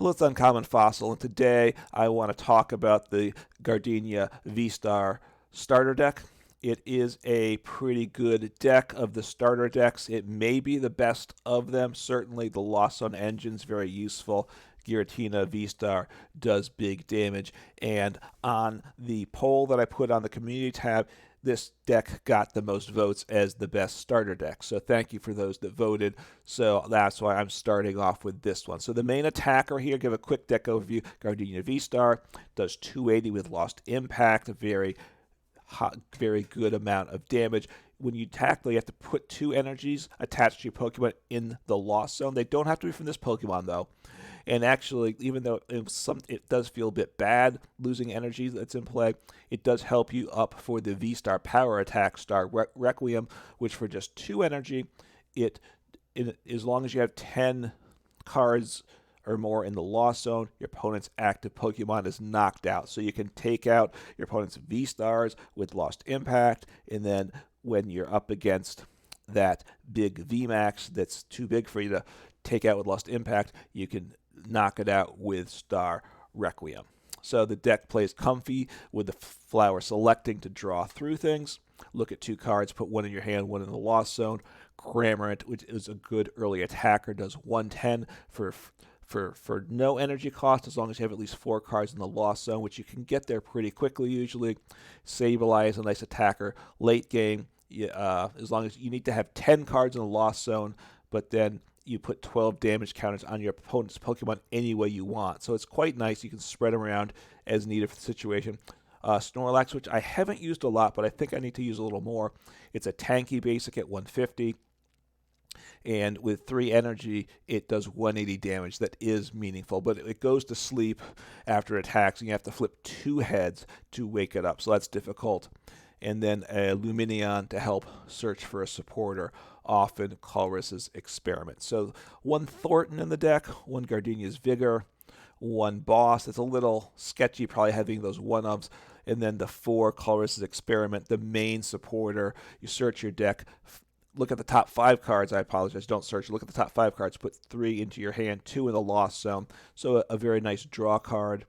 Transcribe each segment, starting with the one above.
Hello, it's Uncommon Fossil, and today I want to talk about the Gardenia VSTAR Starter Deck. It is a pretty good deck of the starter decks. It may be the best of them. Certainly the Lost Zone engine is very useful. Giratina VSTAR does big damage. And on the poll that I put on the community tab, this deck got the most votes as the best starter deck. So thank you for those that voted. So that's why I'm starting off with this one. So the main attacker here, give a quick deck overview. Gardenia VSTAR does 280 with Lost Impact, a very good amount of damage. When you tackle, you have to put 2 energies attached to your Pokemon in the Lost Zone. They don't have to be from this Pokemon, though. And actually, even though it does feel a bit bad losing energy that's in play, it does help you up for the V-Star Power Attack Star Requiem, which for just 2 energy, as long as you have 10 cards or more in the Lost Zone, your opponent's active Pokemon is knocked out. So you can take out your opponent's V-Stars with Lost Impact, and then when you're up against that big VMAX that's too big for you to take out with Lost Impact, you can knock it out with Star Requiem. So the deck plays Comfey with the flower selecting to draw through things. Look at 2 cards, put 1 in your hand, 1 in the Lost Zone. Cramorant, which is a good early attacker, does 110 for no energy cost, as long as you have at least 4 cards in the Lost Zone, which you can get there pretty quickly usually. Sableye is a nice attacker. Late game, as long as you need to have 10 cards in the Lost Zone, but then you put 12 damage counters on your opponent's Pokemon any way you want. So it's quite nice. You can spread them around as needed for the situation. Snorlax, which I haven't used a lot, but I think I need to use a little more. It's a tanky basic at 150. And with 3 energy, it does 180 damage. That is meaningful, but it goes to sleep after it attacks, and you have to flip 2 heads to wake it up, so that's difficult. And then a Lumineon to help search for a supporter, often Colress's Experiment. So 1 Thorton in the deck, 1 Gardenia's Vigor, 1 Boss. It's a little sketchy, probably having those 1-ups. And then the 4 Colress's Experiment, the main supporter. You search your deck. Look at the top 5 cards. I apologize. Don't search. Look at the top 5 cards. Put 3 into your hand, 2 in the Lost Zone. So a very nice draw card,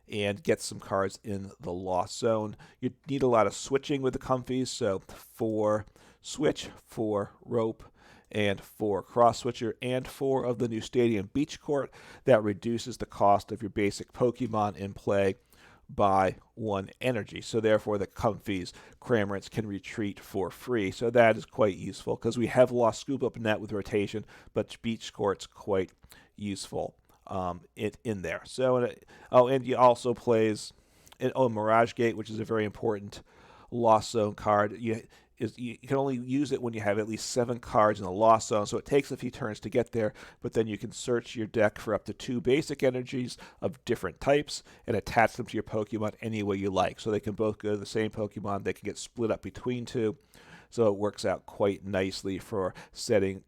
and get some cards in the Lost Zone. You need a lot of switching with the Comfeys. So 4 Switch, 4 Rope, and 4 Cross Switcher, and 4 of the new Stadium Beach Court. That reduces the cost of your basic Pokemon in play by 1 energy. So therefore the Comfeys, Cramorants can retreat for free. So that is quite useful because we have lost Scoop Up Net with rotation, but Beach Court's quite useful in there. So and he also plays Mirage Gate, which is a very important Lost Zone card. You can only use it when you have at least 7 cards in the Lost Zone, so it takes a few turns to get there, but then you can search your deck for up to 2 basic energies of different types and attach them to your Pokemon any way you like. So they can both go to the same Pokemon, they can get split up between 2, so it works out quite nicely for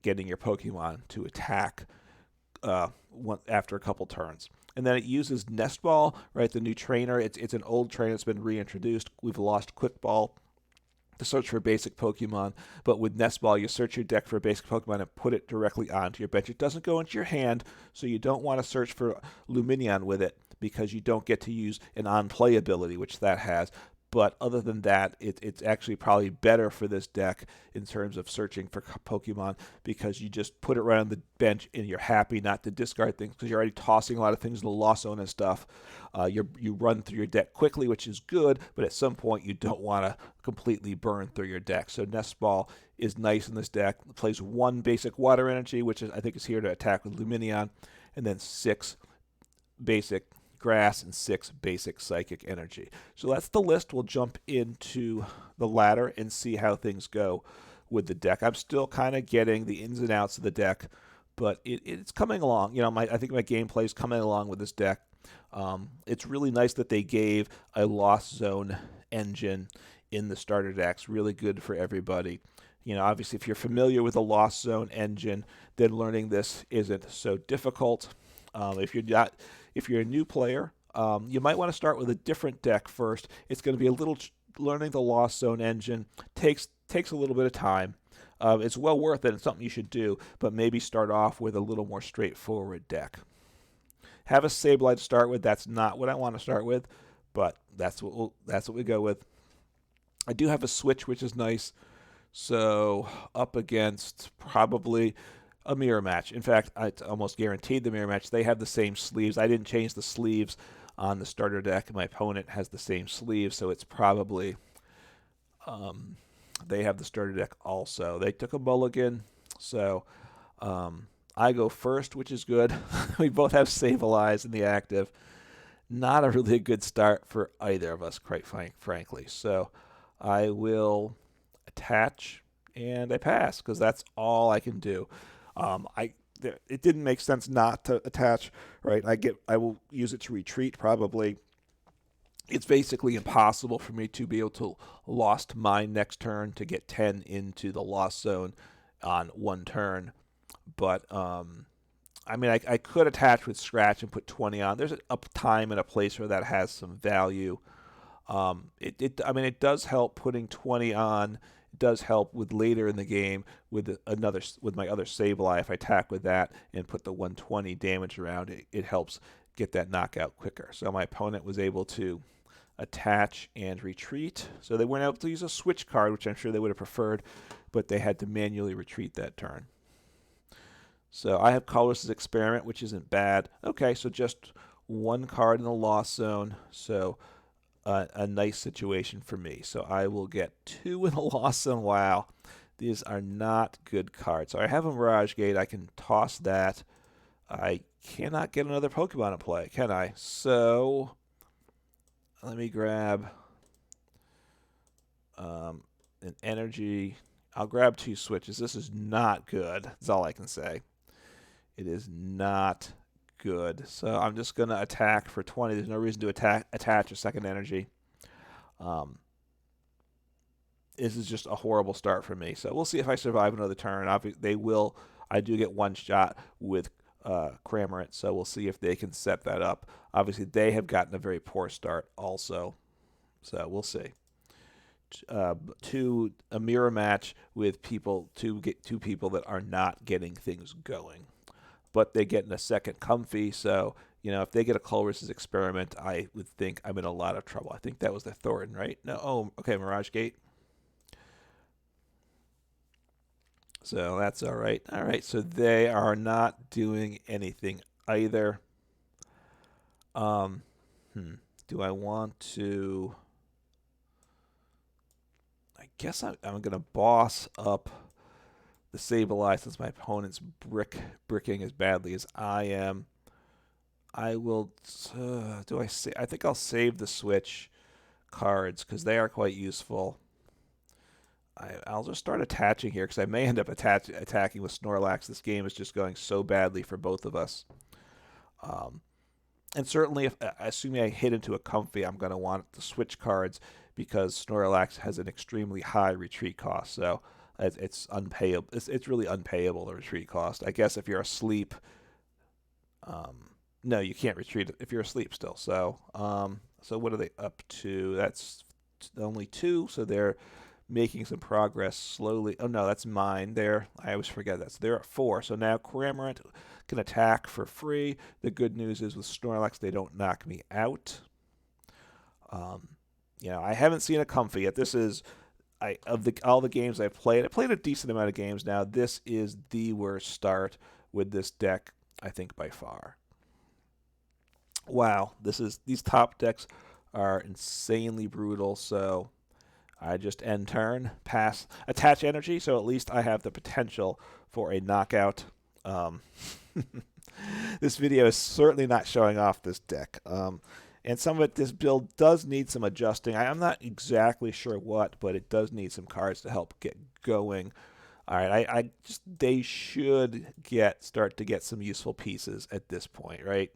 getting your Pokemon to attack after a couple turns. And then it uses Nest Ball, right? The new trainer. It's an old trainer that's been reintroduced. We've lost Quick Ball to search for basic Pokemon, but with Nest Ball, you search your deck for a basic Pokemon and put it directly onto your bench. It doesn't go into your hand, so you don't want to search for Lumineon with it because you don't get to use an on-play ability, which that has. But other than that, it's actually probably better for this deck in terms of searching for Pokemon because you just put it right on the bench and you're happy not to discard things because you're already tossing a lot of things in the Lost Zone and stuff. You run through your deck quickly, which is good, but at some point you don't want to completely burn through your deck. So Nest Ball is nice in this deck. It plays 1 basic Water Energy, which I think is here to attack with Lumineon, and then 6 basic Grass and 6 basic Psychic Energy. So that's the list. We'll jump into the ladder and see how things go with the deck. I'm still kind of getting the ins and outs of the deck, but it's coming along. You know, I think my gameplay is coming along with this deck. It's really nice that they gave a Lost Zone engine in the starter decks. Really good for everybody. You know, obviously, if you're familiar with the Lost Zone engine, then learning this isn't so difficult. If you're a new player, you might want to start with a different deck first. It's going to be a little learning the Lost Zone engine takes a little bit of time. It's well worth it. It's something you should do, but maybe start off with a little more straightforward deck. Have a Sableye to start with. That's not what I want to start with, but that's what we go with. I do have a Switch, which is nice. So up against probably a mirror match. In fact, I almost guaranteed the mirror match. They have the same sleeves. I didn't change the sleeves on the starter deck. My opponent has the same sleeves, so it's probably they have the starter deck also. They took a mulligan, so I go first, which is good. We both have Sableye in the active. Not a really good start for either of us, quite frankly. So I will attach and I pass because that's all I can do. It didn't make sense not to attach, right? I will use it to retreat probably. It's basically impossible for me to be able to lost mine next turn to get 10 into the lost zone on one turn. But I mean, I could attach with scratch and put 20 on. There's a time and a place where that has some value. I mean, it does help putting 20 on. It does help with later in the game with my other Sableye. If I attack with that and put the 120 damage around, it helps get that knockout quicker. So my opponent was able to attach and retreat. So they weren't able to use a switch card, which I'm sure they would have preferred, but they had to manually retreat that turn. So I have Colress' Experiment, which isn't bad. Okay, so just one card in the lost zone. So a nice situation for me. So I will get 2 in the lost zone. Wow, these are not good cards. So I have a Mirage Gate. I can toss that. I cannot get another Pokemon to play, can I? So let me grab an energy. I'll grab 2 switches. This is not good. That's all I can say. It is not good. So I'm just going to attack for 20. There's no reason to attach a second energy. This is just a horrible start for me. So we'll see if I survive another turn. I do get one shot with Cramorant, so we'll see if they can set that up. Obviously, they have gotten a very poor start also. So we'll see. A mirror match with two people that are not getting things going. But they get in a second Comfey, so if they get a Colress' Experiment, I would think I'm in a lot of trouble. I think that was the Thorton, right? No, oh, okay, Mirage Gate. So that's all right. All right, so they are not doing anything either. Do I want to? I guess I'm going to boss up the Sableye since my opponent's bricking as badly as I am. I will. I think I'll save the Switch cards because they are quite useful. I'll just start attaching here because I may end up attacking with Snorlax. This game is just going so badly for both of us. And certainly, assuming I hit into a Comfey, I'm going to want the Switch cards because Snorlax has an extremely high retreat cost. So it's unpayable. It's really unpayable, the retreat cost. I guess if you're asleep, no, you can't retreat if you're asleep still. So what are they up to? That's only 2, so they're making some progress slowly. Oh no, that's mine. I always forget that. So they're at 4. So now Cramorant can attack for free. The good news is with Snorlax, they don't knock me out. I haven't seen a Comfey yet. This is all the games I've played. I played a decent amount of games now. This is the worst start with this deck, I think, by far. Wow, these top decks are insanely brutal. So I just end turn, pass, attach energy, so at least I have the potential for a knockout. This video is certainly not showing off this deck. And some of it, this build does need some adjusting. I'm not exactly sure what, but it does need some cards to help get going. All right, they should start to get some useful pieces at this point, right?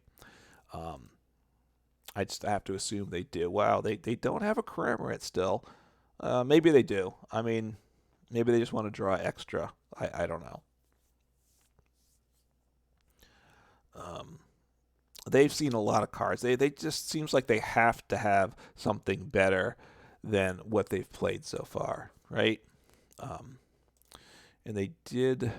I just have to assume they do. Wow, they don't have a Cramorant still. Maybe they do. I mean, maybe they just want to draw extra. I don't know. They've seen a lot of cards. They just seems like they have to have something better than what they've played so far, right? And they did.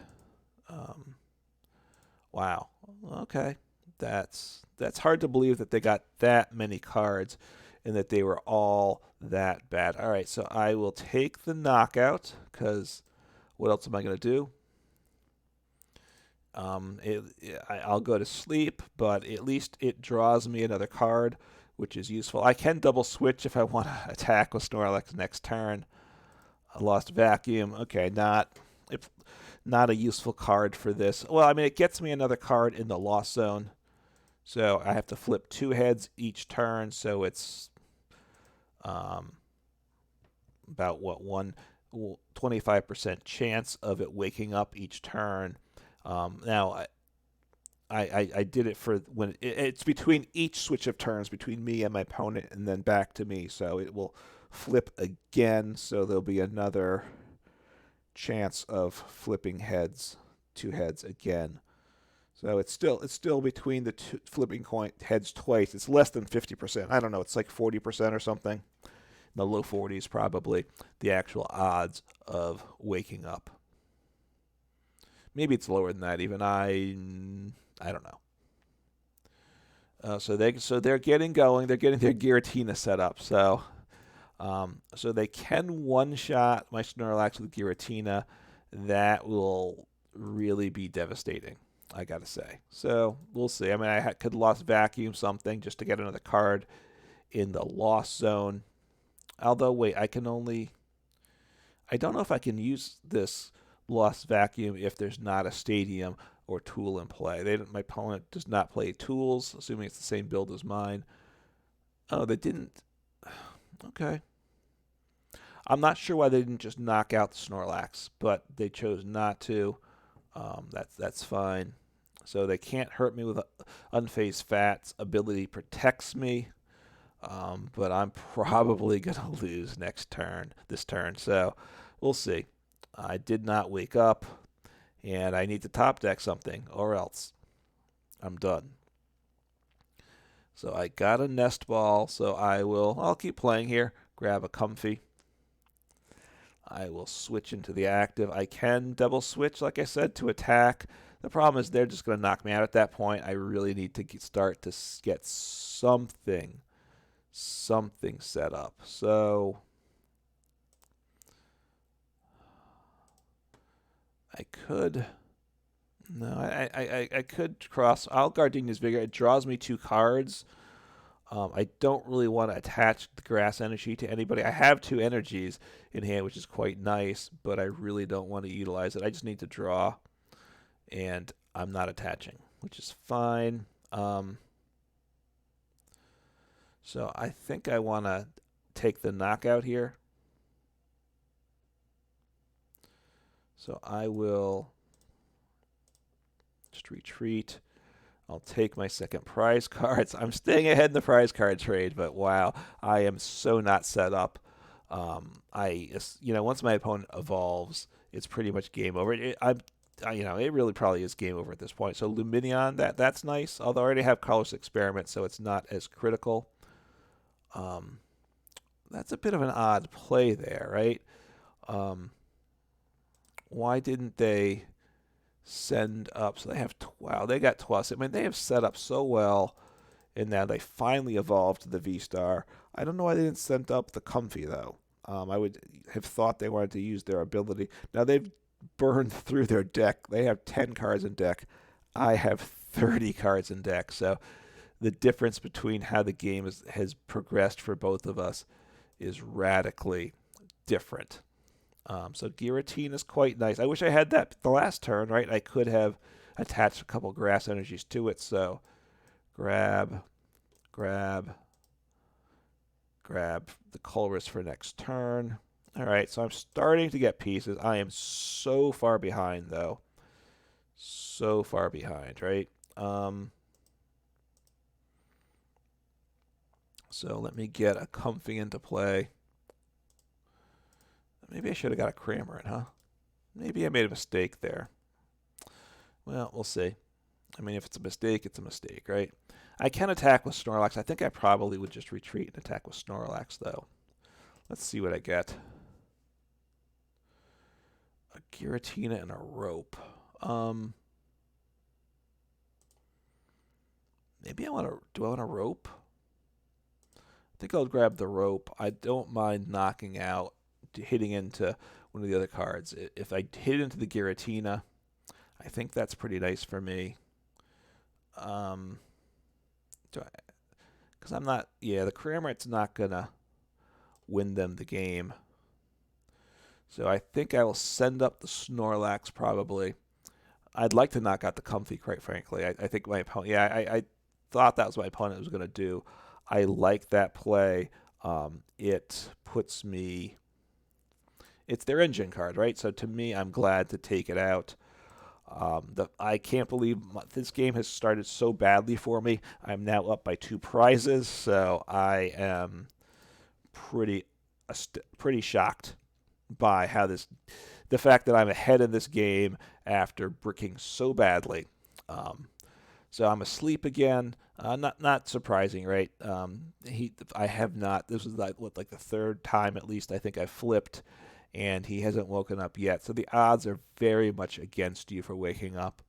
Wow. Okay. That's hard to believe that they got that many cards and that they were all that bad. All right, so I will take the knockout because what else am I going to do? I'll go to sleep, but at least it draws me another card, which is useful. I can double switch if I want to attack with Snorlax next turn. A Lost Vacuum. Okay, not a useful card for this. Well, I mean, it gets me another card in the Lost Zone. So I have to flip 2 heads each turn, so it's about what 25% chance of it waking up each turn. Now I did it for when it's between each switch of turns between me and my opponent, and then back to me. So it will flip again. So there'll be another chance of flipping 2 heads again. So it's still between the flipping heads twice. It's less than 50%. I don't know. It's like 40% or something. In the low 40s probably, the actual odds of waking up. Maybe it's lower than that even. I don't know. So they're getting going. They're getting their Giratina set up. So they can one-shot my Snorlax with Giratina. That will really be devastating, I gotta say. So we'll see. I mean, I could Lost Vacuum something just to get another card in the Lost Zone. Although, wait, I don't know if I can use this Lost Vacuum if there's not a Stadium or Tool in play. My opponent does not play Tools, assuming it's the same build as mine. Oh, they didn't. Okay. I'm not sure why they didn't just knock out the Snorlax, but they chose not to. That's fine. So they can't hurt me with Unfazed Fat's ability protects me. But I'm probably going to lose this turn. So we'll see. I did not wake up, and I need to top deck something, or else I'm done. So I got a Nest Ball, so I'll keep playing here. Grab a Comfey. I will switch into the active. I can double switch, like I said, to attack. The problem is they're just going to knock me out at that point. I really need to start to get something set up. So I could I could cross. I'll Gardenia's Vigor. It draws me 2 cards. I don't really want to attach the grass energy to anybody. I have 2 energies in hand, which is quite nice, but I really don't want to utilize it. I just need to draw, and I'm not attaching, which is fine. So I think I want to take the knockout here. So I will just retreat. I'll take my second prize cards. I'm staying ahead in the prize card trade, but wow, I am so not set up. Once my opponent evolves, it's pretty much game over. It really probably is game over at this point. So Lumineon, that's nice. Although I already have Colress Experiment, so it's not as critical. That's a bit of an odd play there, right? Why didn't they send up? So they have they got 12. I mean, they have set up so well, and now they finally evolved to the V-Star. I don't know why they didn't send up the Comfey though. I would have thought they wanted to use their ability. Now they've burned through their deck. They have 10 cards in deck. I have 30 cards in deck. So the difference between how the game has progressed for both of us is radically different. So Giratina is quite nice. I wish I had that the last turn, right? I could have attached a couple grass energies to it. So grab the Colress for next turn. All right, so I'm starting to get pieces. I am so far behind, though. So far behind, right? So let me get a Comfey into play. Maybe I should have got a Cramorant, huh? Maybe I made a mistake there. Well, we'll see. I mean, if it's a mistake, it's a mistake, right? I can attack with Snorlax. I think I probably would just retreat and attack with Snorlax, though. Let's see what I get. A Giratina and a Rope. maybe I want to, do I want a rope? I think I'll grab the rope. I don't mind knocking out, hitting into one of the other cards. If I hit into the Giratina, I think that's pretty nice for me. Because I'm not, yeah, the Cramorant's not going to win them the game. So I think I will send up the Snorlax probably. I'd like to knock out the Comfey, quite frankly. I think my opponent, yeah, I thought that was what my opponent was going to do. I like that play. It puts me, it's their engine card, right? So to me, I'm glad to take it out. I can't believe this game has started so badly for me. I'm now up by 2 prizes, so I am pretty shocked by how the fact that I'm ahead in this game after bricking so badly. So I'm asleep again. Not surprising, right? I have not. This is like the 3rd time at least I think I flipped, and he hasn't woken up yet. So the odds are very much against you for waking up.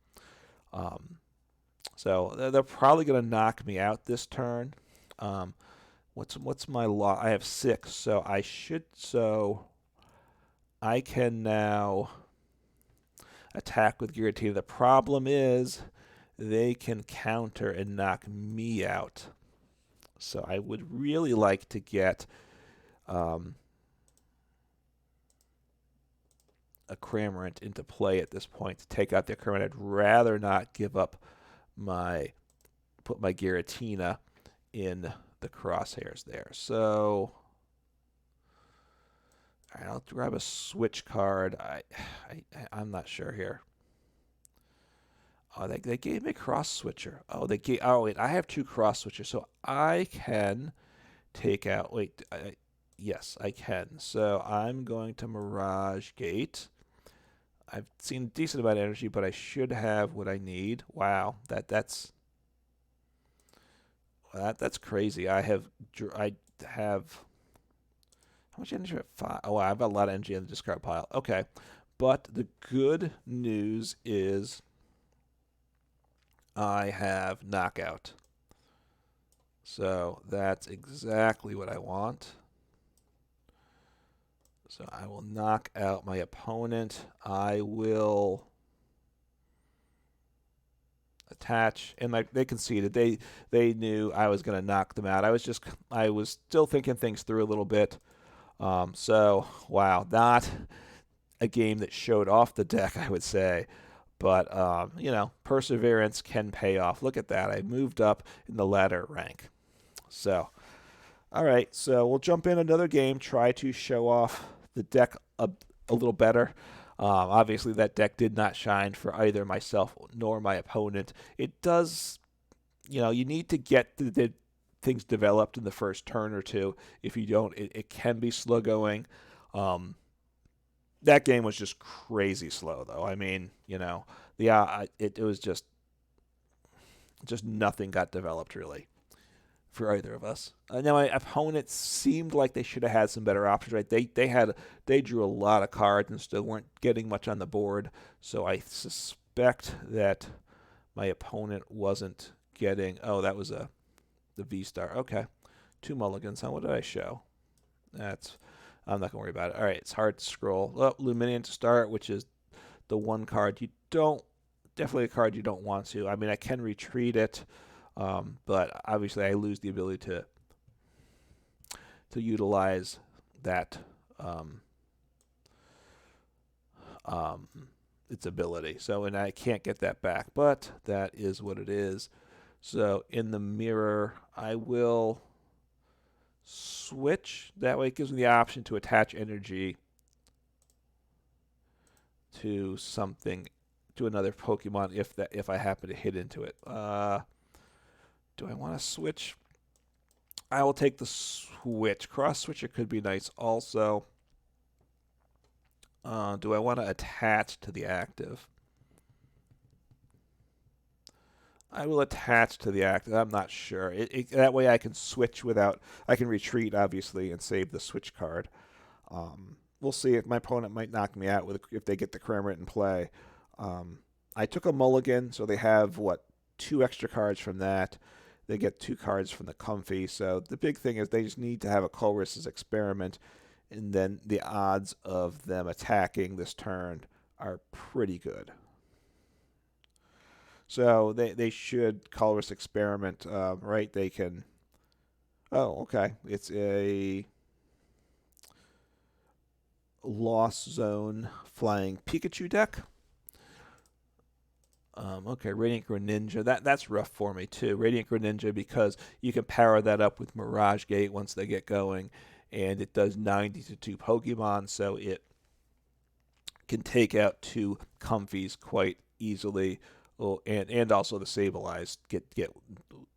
So they're probably going to knock me out this turn. What's my law? I have 6, so I can now attack with Giratina. The problem is they can counter and knock me out. So I would really like to get a Cramorant into play at this point to take out the Cramorant. I'd rather not give up put my Giratina in the crosshairs there. So all right, I'll grab a switch card. I'm not sure here. Oh, they gave me Cross Switcher. Oh, wait, I have 2 Cross Switchers, so I can take out. Wait, yes, I can. So I'm going to Mirage Gate. I've seen a decent amount of energy, but I should have what I need. Wow, that's crazy. I have how much energy? 5. Oh, I have a lot of energy in the discard pile. Okay, but the good news is I have knockout. So that's exactly what I want. So I will knock out my opponent. I will attach, and they conceded. They knew I was going to knock them out. I was still thinking things through a little bit. So wow, not a game that showed off the deck, I would say. But, perseverance can pay off. Look at that. I moved up in the ladder rank. So, all right. So we'll jump in another game, try to show off the deck a little better. Obviously, that deck did not shine for either myself nor my opponent. It does, you need to get the things developed in the first turn or two. If you don't, it can be slow going. That game was just crazy slow, though. I mean, it was just nothing got developed really for either of us. Now my opponent seemed like they should have had some better options, right? They drew a lot of cards and still weren't getting much on the board. So I suspect that my opponent wasn't getting. Oh, that was the V-Star. Okay, 2 mulligans. Huh? What did I show? I'm not going to worry about it. All right, it's hard to scroll. Oh, Lumineon to start, which is the one card definitely a card you don't want to. I mean, I can retreat it, but obviously I lose the ability to utilize that its ability. So, and I can't get that back, but that is what it is. So in the mirror, I will switch. That way it gives me the option to attach energy to another Pokemon if I happen to hit into it. Do I want to switch? I will take the switch. Cross Switcher could be nice also. Do I want to attach to the active? I will attach to the active. I'm not sure. That way I can switch I can retreat, obviously, and save the switch card. We'll see if my opponent might knock me out if they get the Cramorant in play. I took a mulligan, so they have, 2 extra cards from that. they get 2 cards from the Comfey. So the big thing is they just need to have a Colress's Experiment, and then the odds of them attacking this turn are pretty good. So they should Colress Experiment, right? They can. Oh, okay. It's a Lost Zone Flying Pikachu deck. Okay, Radiant Greninja. That's rough for me too. Radiant Greninja, because you can power that up with Mirage Gate once they get going, and it does 90 to 2 Pokemon, so it can take out 2 Comfeys quite easily. Oh, and also the Sableye get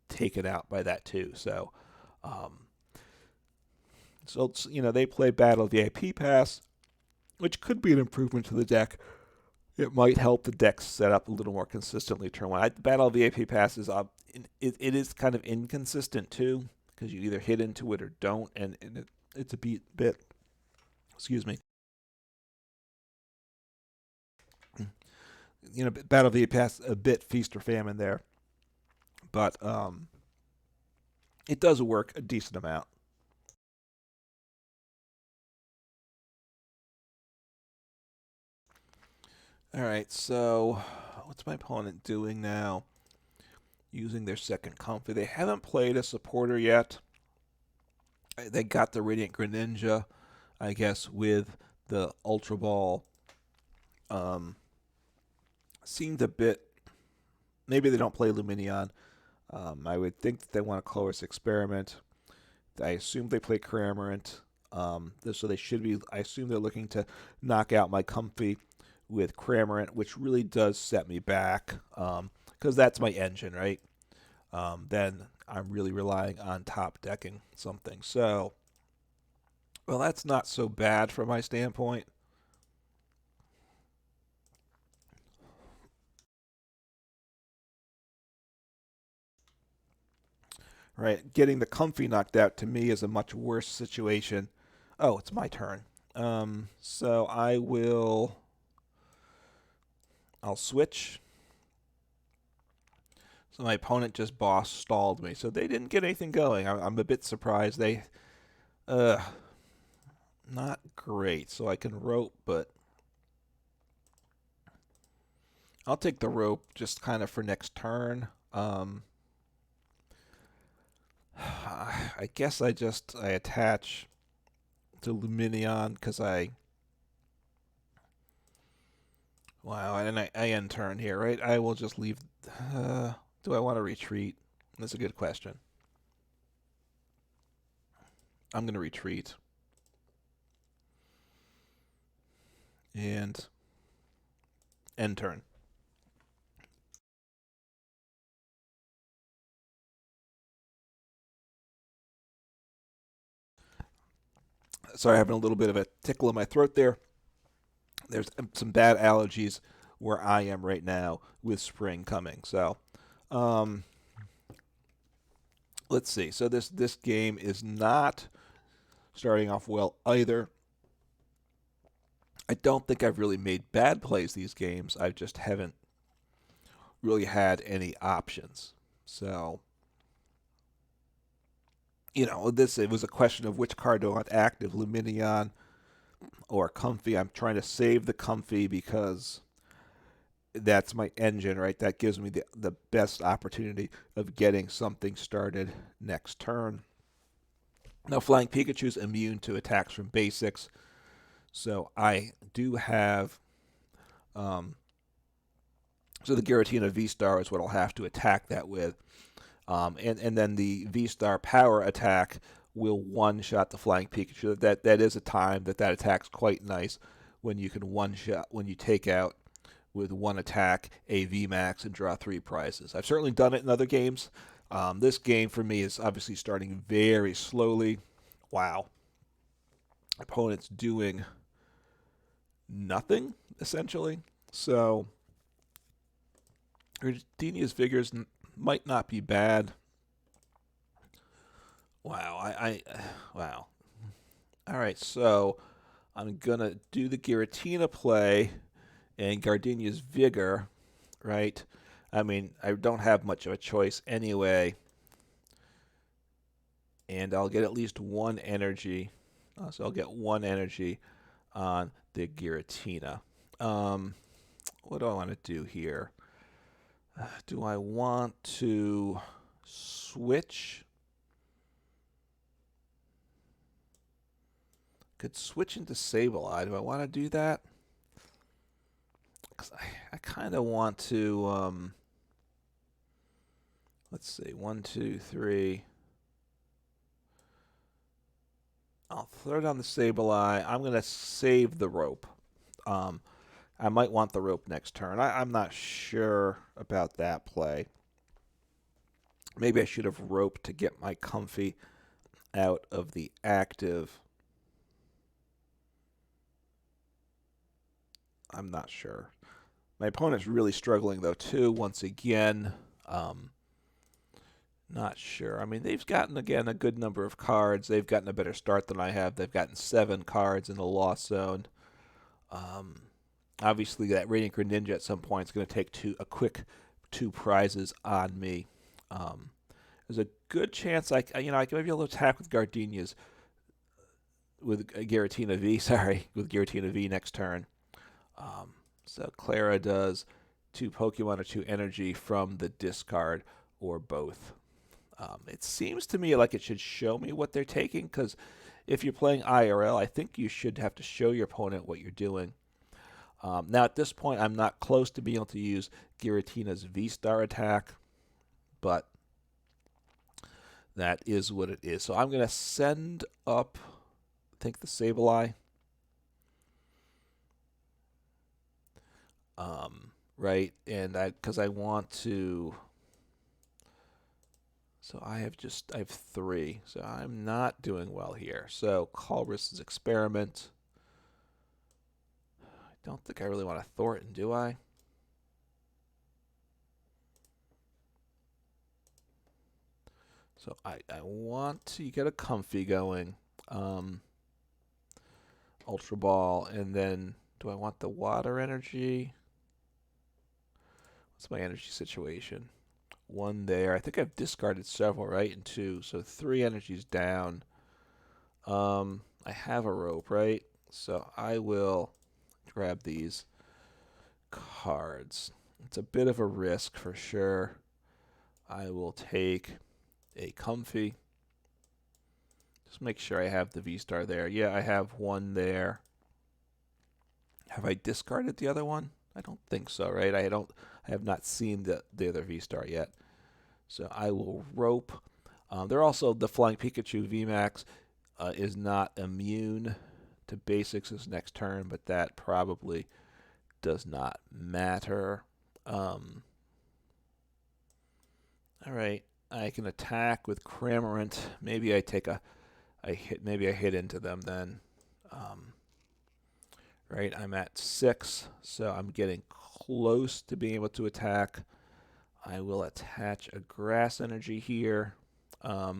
taken out by that too. So, they play Battle VIP Pass, which could be an improvement to the deck. It might help the deck set up a little more consistently turn one. Battle VIP Pass is it is kind of inconsistent too, because you either hit into it or don't, and it's a bit. Excuse me. Battle VIP Pass a bit feast or famine there, but it does work a decent amount. All right, so what's my opponent doing now? Using their second Comfey. They haven't played a supporter yet. They got the Radiant Greninja, I guess, with the Ultra Ball. Seemed a bit. Maybe they don't play Lumineon. I would think that they want a Colress Experiment. I assume they play Cramorant. So they should be. I assume they're looking to knock out my Comfey with Cramorant, which really does set me back, because that's my engine, right? Then I'm really relying on top decking something. So, well, that's not so bad from my standpoint. Right, getting the Comfey knocked out to me is a much worse situation. Oh, it's my turn. So I'll switch. So my opponent just boss stalled me. So they didn't get anything going. I'm a bit surprised. Not great. So I can rope, but I'll take the rope just kind of for next turn. I guess I attach to Lumineon because wow, and I end turn here, right? I will just leave. Do I want to retreat? That's a good question. I'm going to retreat. And end turn. Sorry, having a little bit of a tickle in my throat there. There's some bad allergies where I am right now with spring coming. So, let's see. So this game is not starting off well either. I don't think I've really made bad plays these games. I just haven't really had any options. So, it was a question of which card do I want active, Lumineon or Comfey. I'm trying to save the Comfey because that's my engine, right? That gives me the best opportunity of getting something started next turn. Now, Flying Pikachu's immune to attacks from basics, so I do have. So the Giratina Vstar is what I'll have to attack that with. And then the V-Star power attack will one-shot the Flying Pikachu. That is a time that attack's quite nice when you can one-shot, when you take out with one attack a VMAX and draw 3 prizes. I've certainly done it in other games. This game for me is obviously starting very slowly. Wow. Opponent's doing nothing, essentially. So Gardenia's Vigors might not be bad. Wow, wow. All right, so I'm gonna do the Giratina play and Gardenia's Vigor, right? I mean, I don't have much of a choice anyway. and I'll get at least one energy. So I'll get one energy on the Giratina. What do I want to do here? Do I want to switch? Could switch into Sableye. Do I want to do that? Because I kind of want to, let's see, 1, 2, 3. I'll throw down the Sableye. I'm going to save the rope. I might want the rope next turn. I'm not sure about that play. Maybe I should have roped to get my Comfey out of the active. I'm not sure. My opponent's really struggling, though, too, once again. Not sure. I mean, they've gotten, again, a good number of cards. They've gotten a better start than I have. They've gotten 7 cards in the loss zone. Obviously, that Radiant Greninja at some point is going to take a quick 2 prizes on me. There's a good chance I can maybe be able to attack with Gardenias, with Giratina V, with Giratina V next turn. So Clara does 2 Pokemon or 2 energy from the discard or both. It seems to me like it should show me what they're taking, because if you're playing IRL, I think you should have to show your opponent what you're doing. Now, at this point, I'm not close to being able to use Giratina's V-Star attack, but that is what it is. So I'm going to send up, I think, the Sableye. Right, and because I want to. So I have 3. So I'm not doing well here. So Colress's Experiment. I don't think I really want a Thorton, do I? So I want to get a Comfey going. Ultra Ball, and then do I want the water energy? What's my energy situation? 1 there. I think I've discarded several, right? And 2. So 3 energies down. I have a rope, right? So I will grab these cards. It's a bit of a risk for sure. I will take a Comfey. Just make sure I have the V-Star there. Yeah, I have 1 there. Have I discarded the other one? I don't think so, right? I have not seen the other V-Star yet. So I will rope. They're also, the Flying Pikachu VMAX is not immune to basics this next turn, but that probably does not matter. All right, I can attack with Cramorant. Maybe I take maybe I hit into them then. Right, I'm at 6, so I'm getting close to being able to attack. I will attach a Grass Energy here. What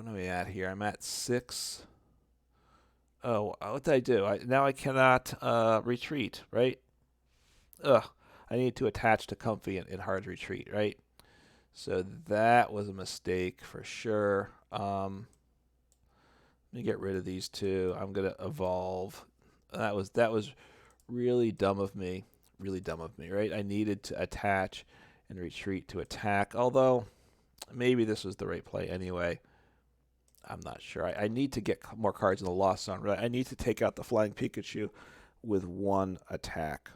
am I at here? I'm at 6. Oh, what did I do? Now I cannot retreat, right? Ugh, I need to attach to Comfey in hard retreat, right? So that was a mistake for sure. Let me get rid of these 2. I'm gonna evolve. That was really dumb of me. Really dumb of me, right? I needed to attach and retreat to attack. Although maybe this was the right play anyway. I'm not sure. I need to get more cards in the Lost Zone. Right? I need to take out the Flying Pikachu with 1 attack.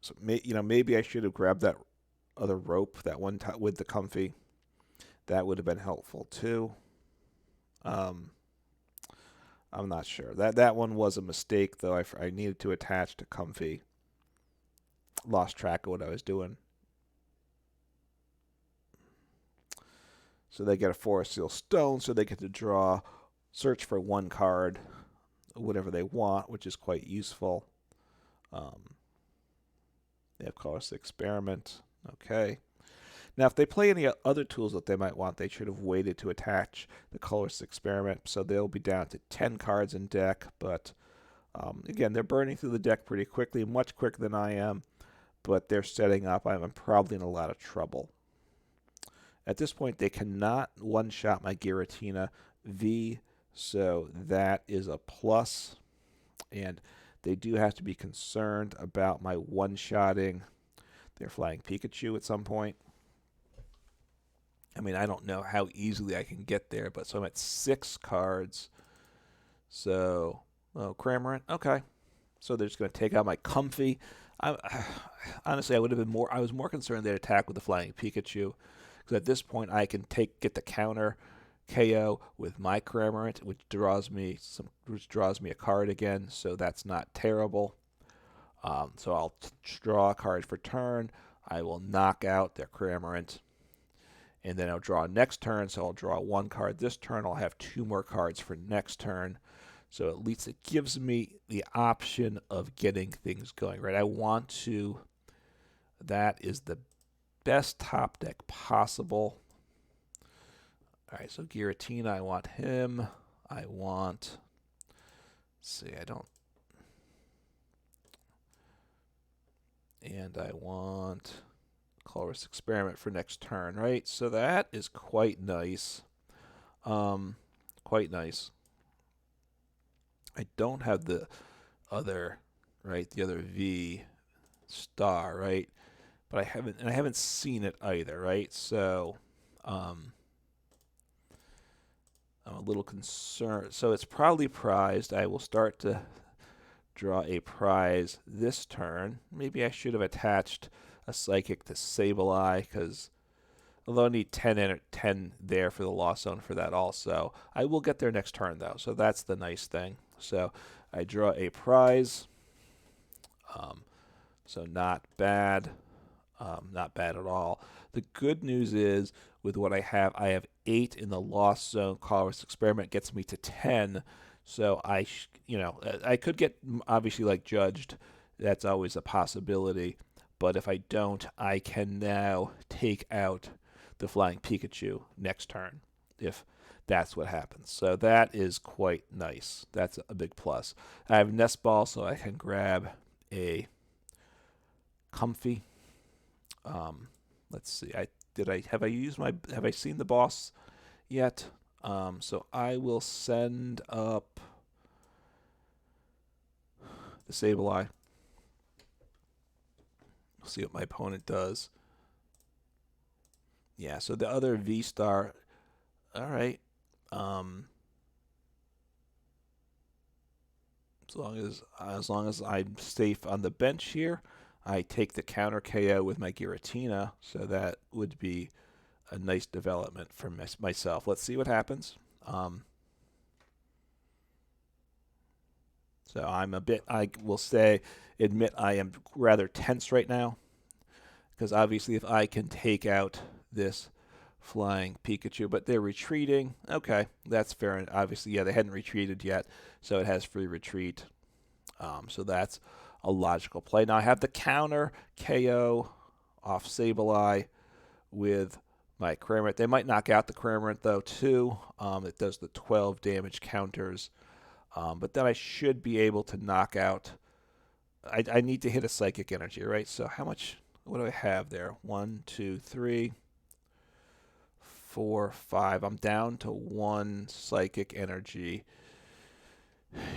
So maybe I should have grabbed that other rope, that one with the Comfey. That would have been helpful too. I'm not sure. That one was a mistake, though. I needed to attach to Comfey. Lost track of what I was doing. So they get a Forest Seal Stone, so they get to search for 1 card, whatever they want, which is quite useful. They have Colress Experiment. Okay. Now, if they play any other tools that they might want, they should have waited to attach the Colress Experiment. So they'll be down to 10 cards in deck, but Again, they're burning through the deck pretty quickly, much quicker than I am, but they're setting up. I'm probably in a lot of trouble. At this point, they cannot one-shot my Giratina V, so that is a plus. And they do have to be concerned about my one-shotting their Flying Pikachu at some point. I mean, I don't know how easily I can get there, but so I'm at 6 cards. So, oh, Cramorant, okay. So they're just going to take out my Comfey. Honestly, I would have been more. I was more concerned they'd attack with the Flying Pikachu, because at this point I can get the counter KO with my Cramorant, which draws me a card again. So that's not terrible. So I'll draw a card for turn. I will knock out their Cramorant, and then I'll draw next turn. So I'll draw 1 card this turn. I'll have 2 more cards for next turn. So at least it gives me the option of getting things going, right? I want to. That is the best top deck possible. All right, so Giratina, I want him. I want. Let's see, I don't. And I want Colress Experiment for next turn, right? So that is quite nice. Quite nice. I don't have the other, right? The other V star, right? But I haven't seen it either, right? So I'm a little concerned. So it's probably prized. I will start to draw a prize this turn. Maybe I should have attached a Psychic to Sableye, because although I need 10 there for the Lost Zone for that also. I will get there next turn, though, so that's the nice thing. So I draw a prize. So not bad. Not bad at all. The good news is, with what I have 8 in the Lost Zone. Colress Experiment gets me to 10. So I could get obviously like judged. That's always a possibility. But if I don't, I can now take out the Flying Pikachu next turn, if that's what happens. So that is quite nice. That's a big plus. I have Nest Ball, so I can grab a Comfey. Let's see. Have I seen the boss yet? So I will send up the Sableye. See what my opponent does. Yeah, so the other V-Star. All right. As long as I'm safe on the bench here, I take the counter KO with my Giratina, so that would be a nice development for myself. Let's see what happens. So I will admit I am rather tense right now, because obviously if I can take out this Flying Pikachu, but they're retreating. Okay, that's fair. And obviously, yeah, they hadn't retreated yet, so it has free retreat. So that's a logical play. Now I have the counter KO off Sableye with my Cramorant. They might knock out the Cramorant though too. It does the 12 damage counters, but then I should be able to knock out. I need to hit a Psychic Energy, right? So how much? What do I have there? 1, 2, 3, 4, 5. I'm down to 1 Psychic Energy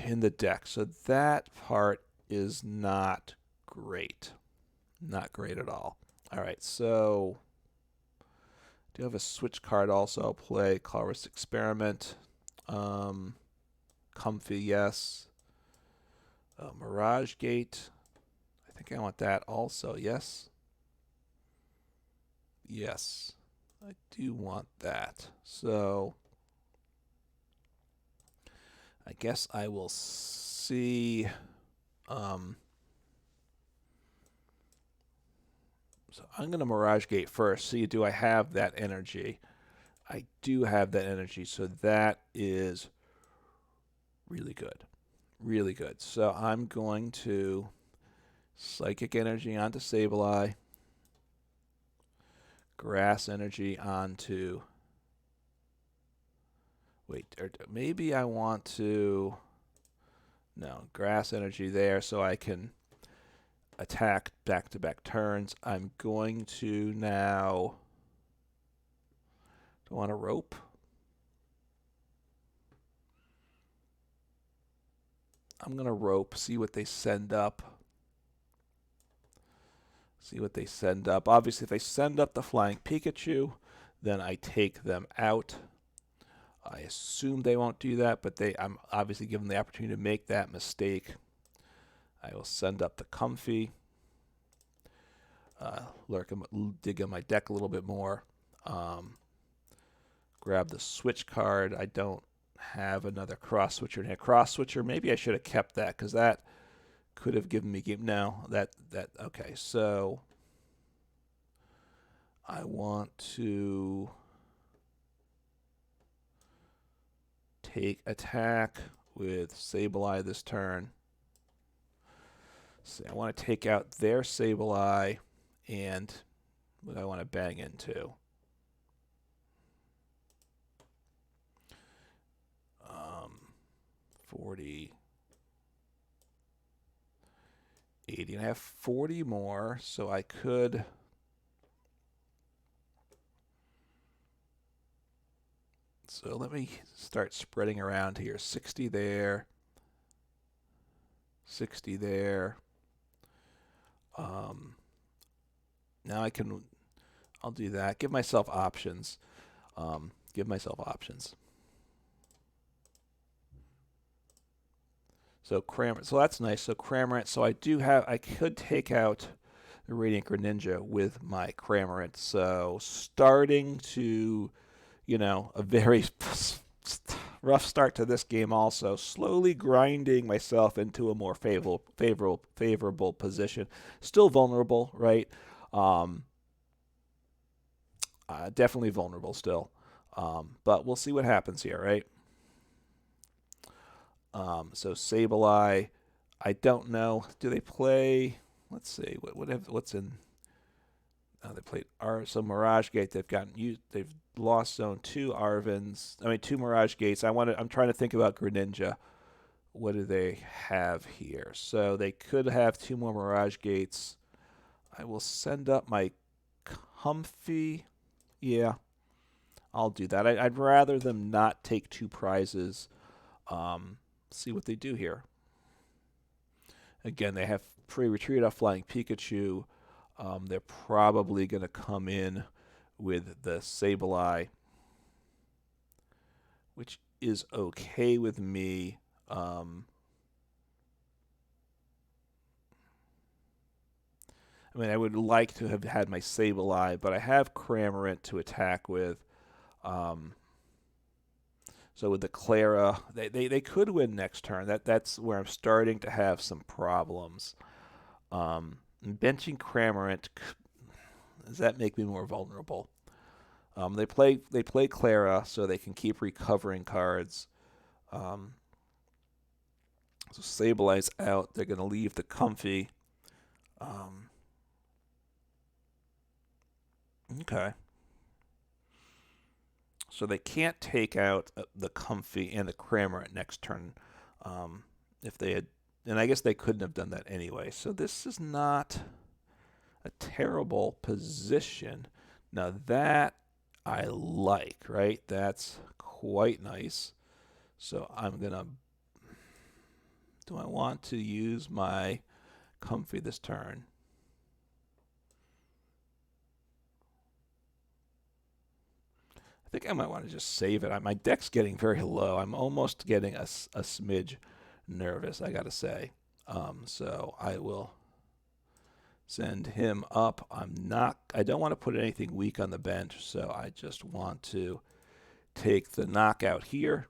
in the deck. So that part is not great. Not great at all. All right, so do you have a switch card also? I'll play Colress Experiment. Comfey, yes. Mirage Gate. I think I want that also, yes. Yes, I do want that. So I guess I will see. So I'm going to Mirage Gate first. See, do I have that energy? I do have that energy, so that is really good. Really good. So I'm going to Psychic Energy onto Sableye. Grass Energy onto... Wait, maybe I want to... No, grass energy there, so I can attack back-to-back turns. I'm going to now... Do I want a rope? I'm going to rope, see what they send up. See what they send up. Obviously, if they send up the Flying Pikachu, then I take them out. I assume they won't do that, but I'm obviously given the opportunity to make that mistake. I will send up the Comfey. Dig in my deck a little bit more. Grab the Switch card. I don't have another Cross Switcher in here. Cross Switcher, maybe I should have kept that, because that could have given me game. No, okay, so I want to take attack with Sableye this turn. So I want to take out their Sableye, and what I want to bang into. 40, 80, and I have 40 more, so I could... So let me start spreading around here. 60 there, 60 there. Now I'll do that. Give myself options. Give myself options. So Cramorant, so that's nice. So Cramorant, so I could take out the Radiant Greninja with my Cramorant. So starting to, a very rough start to this game also. Slowly grinding myself into a more favorable position. Still vulnerable, right? Definitely vulnerable still. But we'll see what happens here, right? So Sableye, I don't know. Do they play? Let's see. What's in? They played some Mirage Gate. They've lost zone 2 Arvins. I mean 2 Mirage Gates. I'm trying to think about Greninja. What do they have here? So they could have 2 more Mirage Gates. I will send up my Comfey. Yeah, I'll do that. I'd rather them not take 2 prizes. See what they do here. Again, they have pre-retreat off Flying Pikachu. They're probably going to come in with the Sableye, which is okay with me. I mean, I would like to have had my Sableye, but I have Cramorant to attack with. So with the Clara, they could win next turn. That's where I'm starting to have some problems. Benching Cramorant, does that make me more vulnerable? They play Clara, so they can keep recovering cards. So Sableye's out. They're going to leave the Comfey. Okay. So they can't take out the Comfey and the Cramorant next turn. If they had, and I guess they couldn't have done that anyway. So this is not a terrible position. Now that I like, right? That's quite nice. So I'm gonna. Do I want to use my Comfey this turn? I think I might want to just save it. My deck's getting very low. I'm almost getting a smidge nervous, I gotta say. So I will send him up. I don't want to put anything weak on the bench, so I just want to take the knockout here.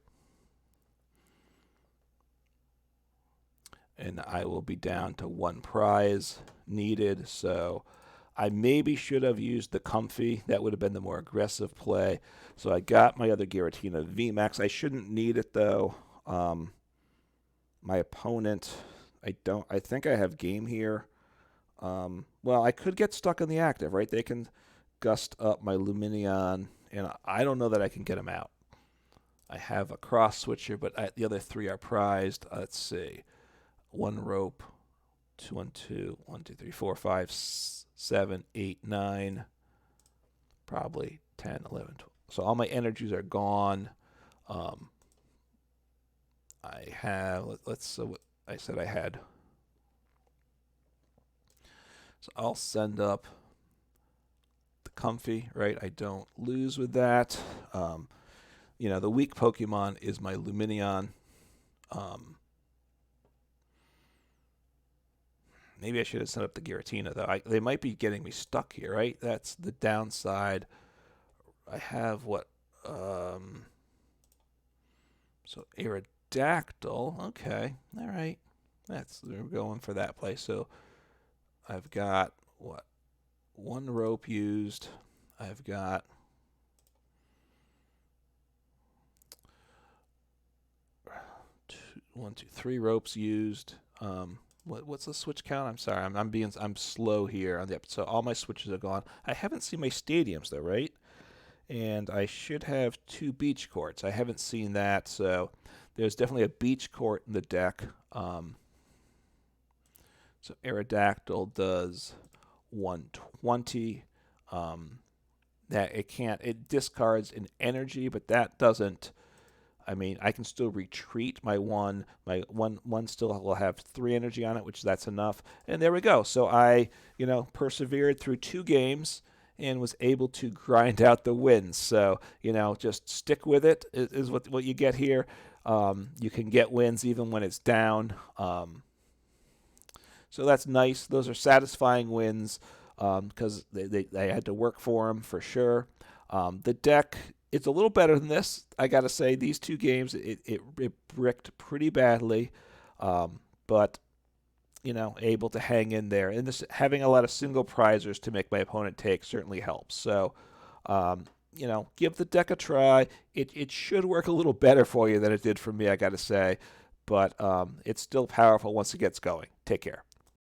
And I will be down to 1 prize needed, so I maybe should have used the Comfey. That would have been the more aggressive play. So I got my other Giratina VMAX. I shouldn't need it, though. My opponent, I think I have game here. Well, I could get stuck in the active, right? They can gust up my Lumineon, and I don't know that I can get him out. I have a Cross Switcher, but the other 3 are prized. Let's see. one rope, 2, 1, 2, 1, 2, 3, 4, 5, 7, 8, 9, probably 10, 11, 12. So all my energies are gone. I have, so I said I had. So I'll send up the Comfey, right? I don't lose with that. You know, the weak Pokemon is my Lumineon. Maybe I should have sent up the Giratina, though. They might be getting me stuck here, right? That's the downside. I have what? So Aerodactyl. Okay. All right. We're going for that play. So I've got what? One rope used. I've got 3 ropes used. What's the switch count? I'm sorry, I'm slow here on the episode. So all my switches are gone. I haven't seen my stadiums though, right? And I should have 2 beach courts. I haven't seen that, so there's definitely a beach court in the deck. So Aerodactyl does 120. It discards an energy, but that doesn't. I mean, I can still retreat my one. My one still will have 3 energy on it, which that's enough. And there we go. So I, persevered through 2 games and was able to grind out the wins. So, just stick with it is what you get here. You can get wins even when it's down. So that's nice. Those are satisfying wins because they had to work for them for sure. The deck, it's a little better than this. I got to say, these 2 games, it bricked pretty badly, but, able to hang in there. And having a lot of single prizers to make my opponent take certainly helps. So, give the deck a try. It should work a little better for you than it did for me, I got to say. But it's still powerful once it gets going. Take care.